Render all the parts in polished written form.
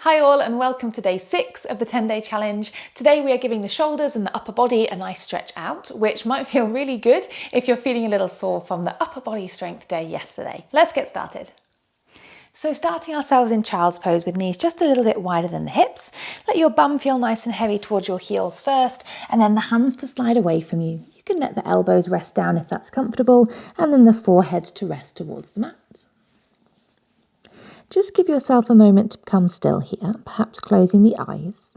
Hi all and welcome to day 6 of the 10-day challenge. Today we are giving the shoulders and the upper body a nice stretch out, which might feel really good if you're feeling a little sore from the upper body strength day yesterday. Let's get started. So starting ourselves in child's pose with knees just a little bit wider than the hips. Let your bum feel nice and heavy towards your heels first, and then the hands to slide away from you. You can let the elbows rest down if that's comfortable, and then the forehead to rest towards the mat. Just give yourself a moment to become still here, perhaps closing the eyes.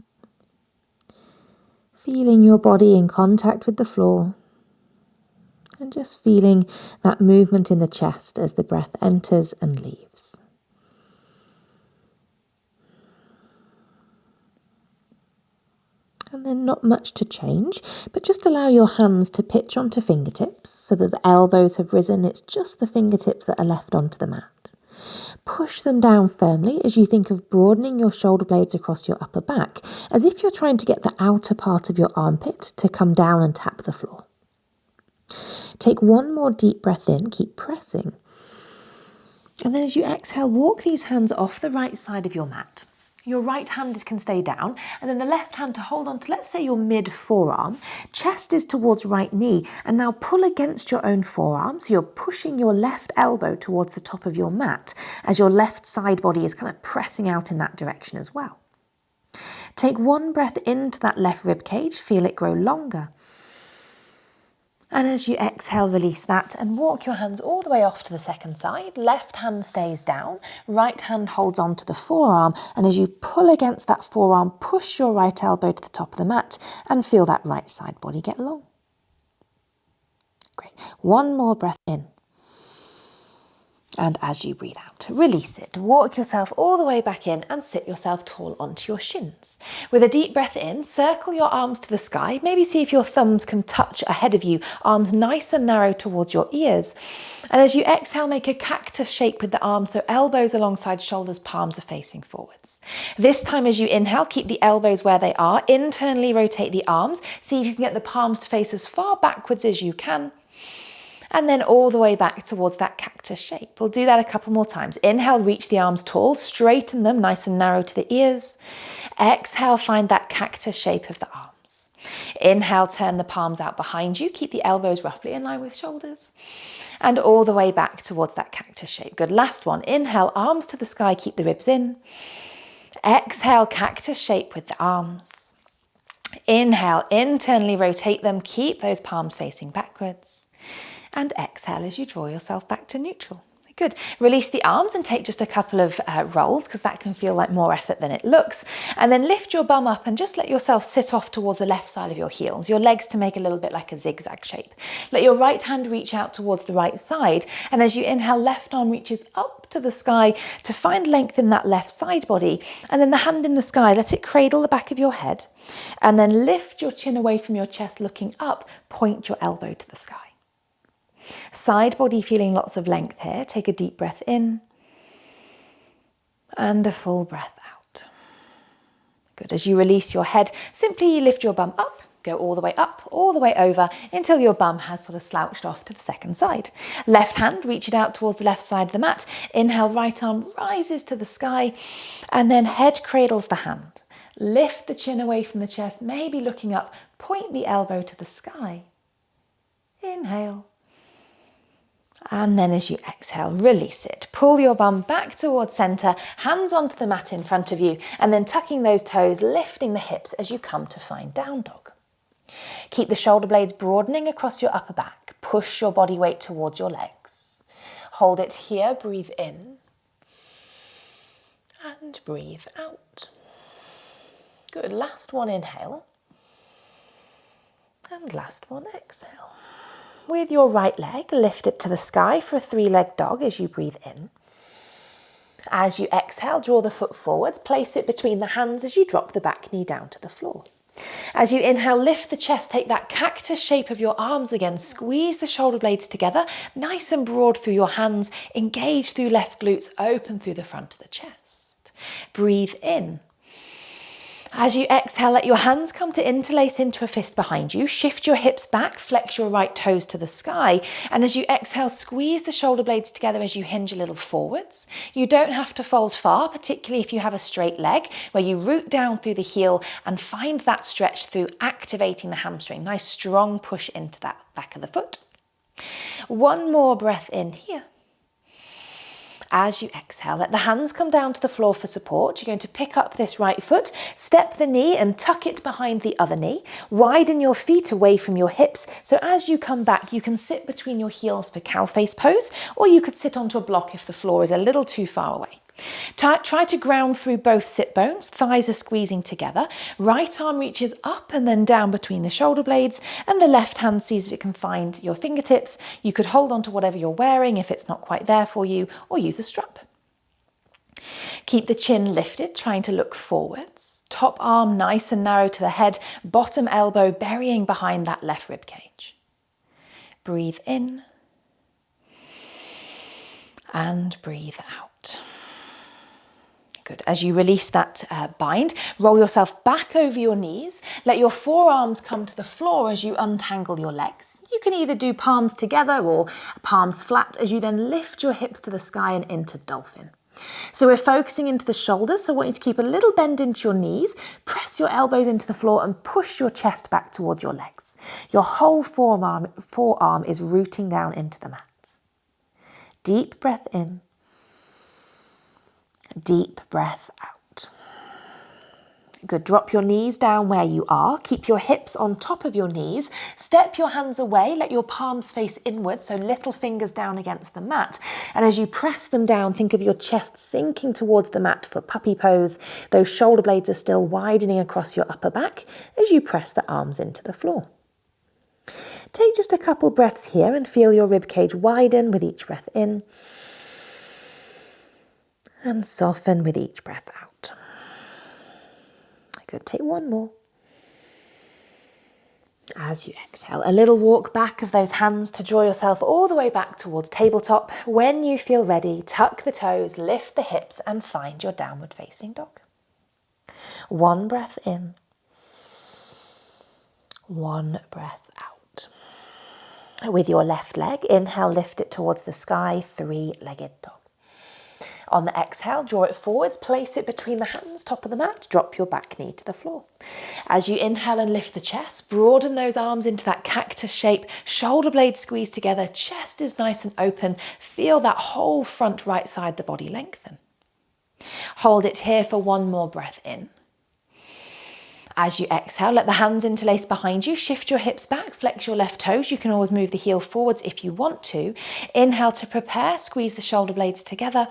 Feeling your body in contact with the floor. And just feeling that movement in the chest as the breath enters and leaves. And then not much to change, but just allow your hands to pitch onto fingertips so that the elbows have risen. It's just the fingertips that are left onto the mat. Push them down firmly as you think of broadening your shoulder blades across your upper back, as if you're trying to get the outer part of your armpit to come down and tap the floor. Take one more deep breath in, keep pressing. And then as you exhale, walk these hands off the right side of your mat. Your right hand can stay down, and then the left hand to hold on to, let's say, your mid-forearm. Chest is towards right knee, and now pull against your own forearm, so you're pushing your left elbow towards the top of your mat, as your left side body is kind of pressing out in that direction as well. Take one breath into that left rib cage, feel it grow longer. And as you exhale, release that and walk your hands all the way off to the second side. Left hand stays down, right hand holds on to the forearm, and as you pull against that forearm, push your right elbow to the top of the mat and feel that right side body get long. Great. One more breath in. And as you breathe out, release it. Walk yourself all the way back in and sit yourself tall onto your shins. With a deep breath in, circle your arms to the sky. Maybe see if your thumbs can touch ahead of you, arms nice and narrow towards your ears. And as you exhale, make a cactus shape with the arms, so elbows alongside shoulders, palms are facing forwards. This time as you inhale, keep the elbows where they are. Internally rotate the arms. See if you can get the palms to face as far backwards as you can. And then all the way back towards that cactus shape. We'll do that a couple more times. Inhale, reach the arms tall, straighten them nice and narrow to the ears. Exhale, find that cactus shape of the arms. Inhale, turn the palms out behind you. Keep the elbows roughly in line with shoulders. And all the way back towards that cactus shape. Good, last one. Inhale, arms to the sky, keep the ribs in. Exhale, cactus shape with the arms. Inhale, internally rotate them, keep those palms facing backwards. And exhale as you draw yourself back to neutral. Good. Release the arms and take just a couple of rolls, because that can feel like more effort than it looks. And then lift your bum up and just let yourself sit off towards the left side of your heels. Your legs to make a little bit like a zigzag shape. Let your right hand reach out towards the right side. And as you inhale, left arm reaches up to the sky to find length in that left side body. And then the hand in the sky, let it cradle the back of your head. And then lift your chin away from your chest, looking up, point your elbow to the sky. Side body feeling lots of length here. Take a deep breath in and a full breath out. Good. As you release your head, simply lift your bum up, go all the way up, all the way over until your bum has sort of slouched off to the second side. Left hand, reach it out towards the left side of the mat. Inhale, right arm rises to the sky, and then head cradles the hand. Lift the chin away from the chest, maybe looking up, point the elbow to the sky. Inhale. And then as you exhale, release it. Pull your bum back towards center, hands onto the mat in front of you, and then tucking those toes, lifting the hips as you come to find down dog. Keep the shoulder blades broadening across your upper back. Push your body weight towards your legs. Hold it here, breathe in. And breathe out. Good, last one, inhale. And last one, exhale. With your right leg, lift it to the sky for a 3-legged dog as you breathe in. As you exhale, draw the foot forwards, place it between the hands as you drop the back knee down to the floor. As you inhale, lift the chest, take that cactus shape of your arms again, squeeze the shoulder blades together, nice and broad through your hands, engage through left glutes, open through the front of the chest. Breathe in. As you exhale, let your hands come to interlace into a fist behind you. Shift your hips back, flex your right toes to the sky. And as you exhale, squeeze the shoulder blades together as you hinge a little forwards. You don't have to fold far, particularly if you have a straight leg, where you root down through the heel and find that stretch through activating the hamstring. Nice strong push into that back of the foot. One more breath in here. As you exhale, let the hands come down to the floor for support. You're going to pick up this right foot, step the knee and tuck it behind the other knee. Widen your feet away from your hips. So as you come back, you can sit between your heels for cow face pose, or you could sit onto a block if the floor is a little too far away. Try to ground through both sit bones, thighs are squeezing together. Right arm reaches up and then down between the shoulder blades, and the left hand sees if it can find your fingertips. You could hold on to whatever you're wearing if it's not quite there for you, or use a strap. Keep the chin lifted, trying to look forwards. Top arm nice and narrow to the head, bottom elbow burying behind that left rib cage. Breathe in and breathe out. Good. As you release that bind, roll yourself back over your knees. Let your forearms come to the floor as you untangle your legs. You can either do palms together or palms flat as you then lift your hips to the sky and into dolphin. So we're focusing into the shoulders, so I want you to keep a little bend into your knees, press your elbows into the floor and push your chest back towards your legs. Your whole forearm is rooting down into the mat. Deep breath in. Deep breath out. Good. Drop your knees down where you are. Keep your hips on top of your knees. Step your hands away. Let your palms face inward, so little fingers down against the mat. And as you press them down, think of your chest sinking towards the mat for puppy pose. Those shoulder blades are still widening across your upper back as you press the arms into the floor. Take just a couple breaths here and feel your ribcage widen with each breath in. And soften with each breath out. Good, take one more. As you exhale, a little walk back of those hands to draw yourself all the way back towards tabletop. When you feel ready, tuck the toes, lift the hips and find your downward facing dog. One breath in. One breath out. With your left leg, inhale, lift it towards the sky, three-legged dog. On the exhale, draw it forwards, place it between the hands, top of the mat, drop your back knee to the floor. As you inhale and lift the chest, broaden those arms into that cactus shape, shoulder blades squeeze together, chest is nice and open, feel that whole front right side, the body lengthen. Hold it here for one more breath in. As you exhale, let the hands interlace behind you, shift your hips back, flex your left toes. You can always move the heel forwards if you want to. Inhale to prepare, squeeze the shoulder blades together.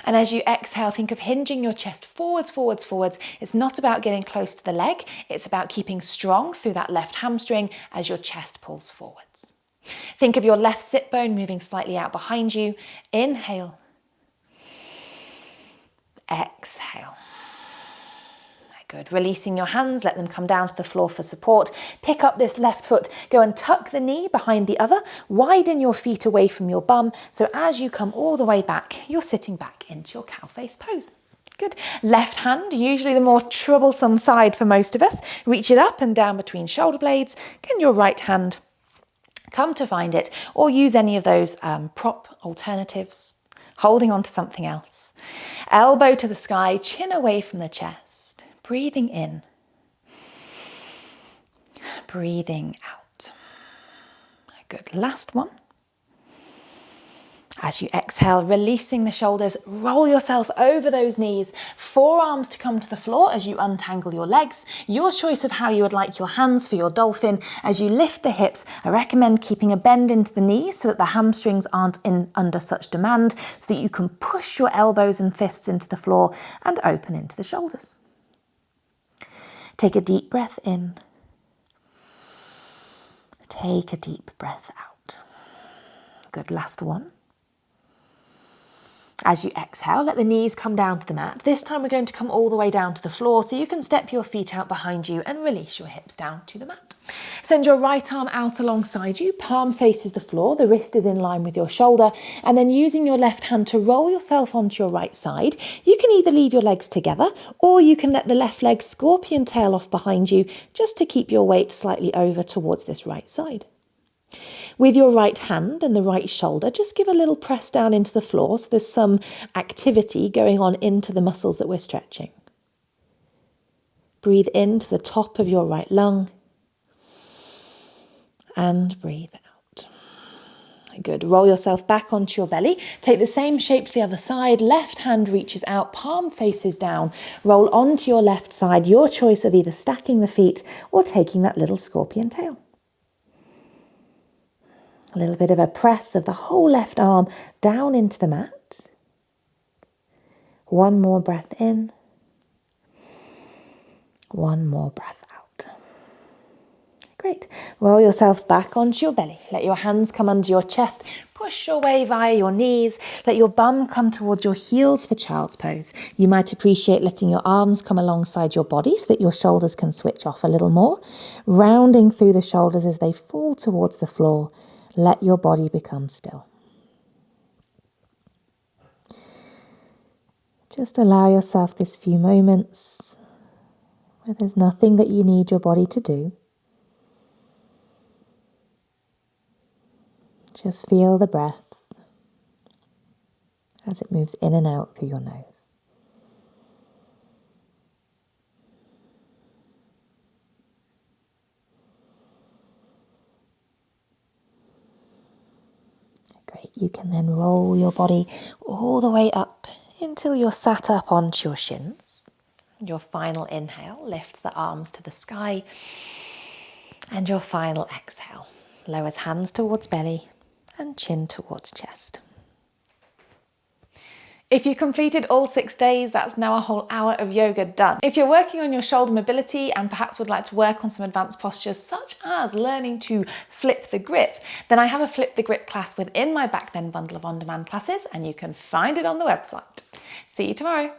And as you exhale, think of hinging your chest forwards, forwards, forwards. It's not about getting close to the leg. It's about keeping strong through that left hamstring as your chest pulls forwards. Think of your left sit bone moving slightly out behind you. Inhale. Exhale. Good. Releasing your hands, let them come down to the floor for support. Pick up this left foot, go and tuck the knee behind the other. Widen your feet away from your bum. So as you come all the way back, you're sitting back into your cow face pose. Good. Left hand, usually the more troublesome side for most of us. Reach it up and down between shoulder blades. Can your right hand come to find it, or use any of those prop alternatives, holding on to something else. Elbow to the sky, chin away from the chest. Breathing in, breathing out. Good, last one. As you exhale, releasing the shoulders, roll yourself over those knees, forearms to come to the floor as you untangle your legs. Your choice of how you would like your hands for your dolphin. As you lift the hips, I recommend keeping a bend into the knees so that the hamstrings aren't under such demand, so that you can push your elbows and fists into the floor and open into the shoulders. Take a deep breath in. Take a deep breath out. Good, last one. As you exhale, let the knees come down to the mat. This time we're going to come all the way down to the floor so you can step your feet out behind you and release your hips down to the mat. Send your right arm out alongside you, palm faces the floor, the wrist is in line with your shoulder, and then using your left hand to roll yourself onto your right side. You can either leave your legs together or you can let the left leg scorpion tail off behind you just to keep your weight slightly over towards this right side. With your right hand and the right shoulder, just give a little press down into the floor so there's some activity going on into the muscles that we're stretching. Breathe into the top of your right lung and breathe out. Good. Roll yourself back onto your belly. Take the same shape to the other side. Left hand reaches out, palm faces down. Roll onto your left side. Your choice of either stacking the feet or taking that little scorpion tail. A little bit of a press of the whole left arm down into the mat. One more breath in. One more breath out. Great. Roll yourself back onto your belly. Let your hands come under your chest. Push your way via your knees. Let your bum come towards your heels for child's pose. You might appreciate letting your arms come alongside your body so that your shoulders can switch off a little more. Rounding through the shoulders as they fall towards the floor. Let your body become still. Just allow yourself this few moments where there's nothing that you need your body to do. Just feel the breath as it moves in and out through your nose. Great. You can then roll your body all the way up until you're sat up onto your shins. Your final inhale lifts the arms to the sky. And your final exhale lowers hands towards belly and chin towards chest. If you completed all 6 days, that's now a whole hour of yoga done. If you're working on your shoulder mobility and perhaps would like to work on some advanced postures such as learning to flip the grip, then I have a flip the grip class within my Back Then bundle of on-demand classes and you can find it on the website. See you tomorrow.